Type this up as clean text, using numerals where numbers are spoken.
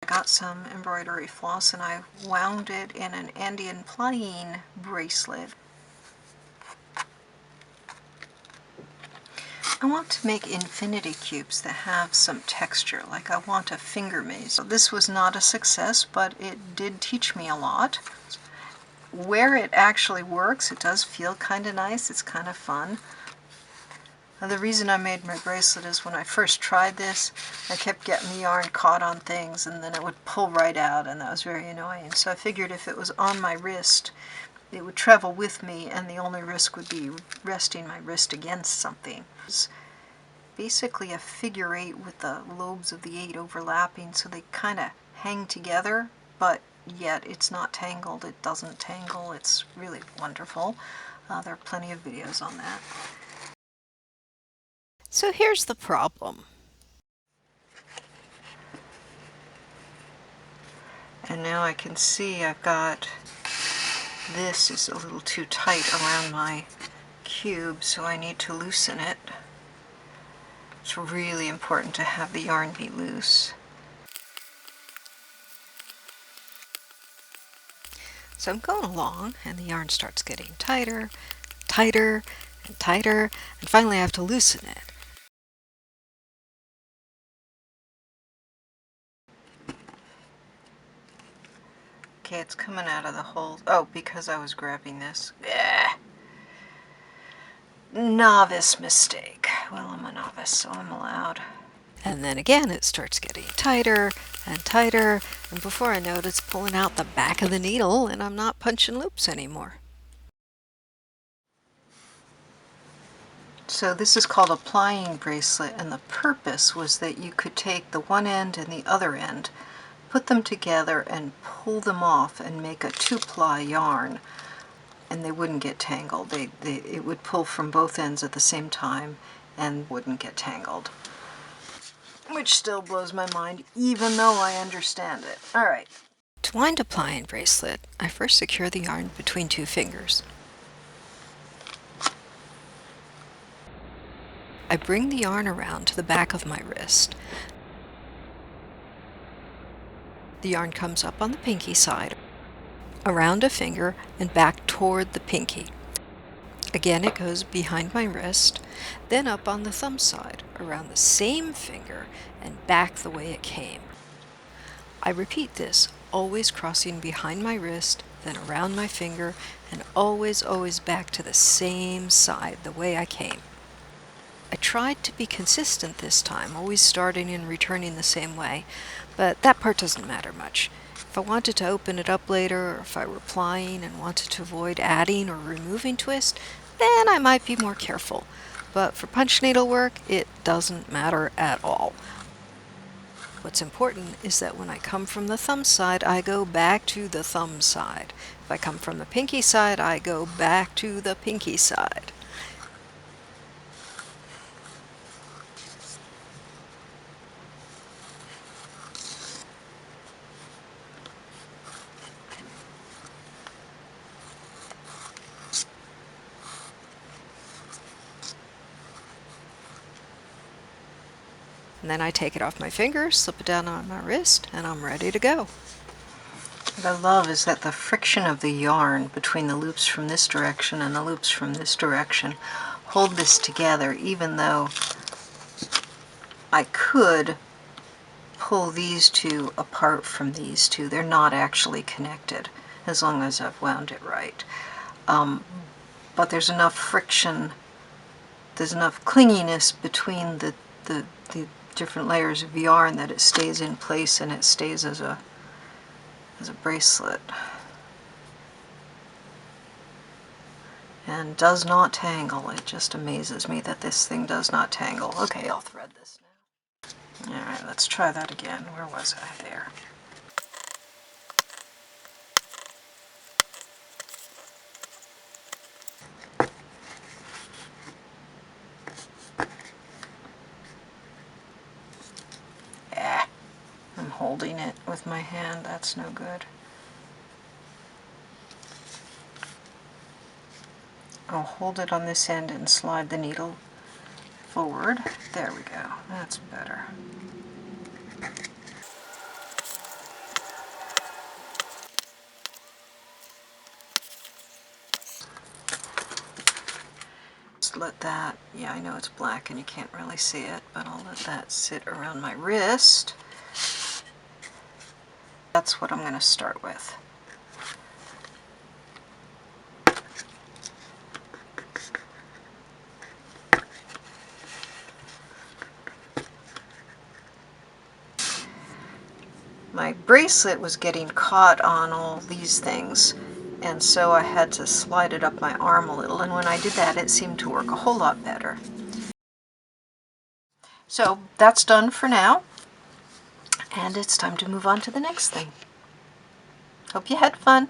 got some embroidery floss and I wound it in an Andean plying bracelet. I want to make infinity cubes that have some texture, like I want a finger maze. So this was not a success, but it did teach me a lot. Where it actually works, it does feel kind of nice, it's kind of fun. The reason I made my bracelet is when I first tried this, I kept getting the yarn caught on things and then it would pull right out, and that was very annoying. So I figured if it was on my wrist, it would travel with me and the only risk would be resting my wrist against something. It's basically a figure 8 with the lobes of the 8 overlapping, so they kind of hang together, but yet it's not tangled. It doesn't tangle. It's really wonderful. There are plenty of videos on that. So here's the problem. And now I can see I've got, this is a little too tight around my cube, so I need to loosen it. It's really important to have the yarn be loose. So I'm going along and the yarn starts getting tighter, tighter, and tighter, and finally I have to loosen it. Okay, it's coming out of the hole. Oh, because I was grabbing this. Ugh. Novice mistake. Well, I'm a novice, so I'm allowed. And then again it starts getting tighter and tighter, and before I know it, it's pulling out the back of the needle and I'm not punching loops anymore. So this is called a plying bracelet, and the purpose was that you could take the one end and the other end, put them together and pull them off and make a 2-ply yarn, and they wouldn't get tangled. It would pull from both ends at the same time and wouldn't get tangled. Which still blows my mind, even though I understand it. Alright. To wind a plying bracelet, I first secure the yarn between 2 fingers. I bring the yarn around to the back of my wrist. The yarn comes up on the pinky side, around a finger, and back toward the pinky. Again, it goes behind my wrist, then up on the thumb side, around the same finger, and back the way it came. I repeat this, always crossing behind my wrist, then around my finger, and always back to the same side, the way I came. I tried to be consistent this time, always starting and returning the same way, but that part doesn't matter much. If I wanted to open it up later, or if I were plying and wanted to avoid adding or removing twist, then I might be more careful. But for punch needle work, it doesn't matter at all. What's important is that when I come from the thumb side, I go back to the thumb side. If I come from the pinky side, I go back to the pinky side. And then I take it off my fingers, slip it down on my wrist, and I'm ready to go. What I love is that the friction of the yarn between the loops from this direction and the loops from this direction hold this together, even though I could pull these two apart from these two. They're not actually connected, as long as I've wound it right. But there's enough friction, there's enough clinginess between the different layers of yarn that it stays in place and it stays as a bracelet. And does not tangle. It just amazes me that this thing does not tangle. Okay, I'll thread this now. Alright, let's try that again. Where was I? There. I'm holding it with my hand. That's no good. I'll hold it on this end and slide the needle forward. There we go. That's better. let that, yeah, I know it's black and you can't really see it, but I'll let that sit around my wrist. That's what I'm going to start with. My bracelet was getting caught on all these things, and so I had to slide it up my arm a little, and when I did that it seemed to work a whole lot better. So that's done for now, and it's time to move on to the next thing. Hope you had fun.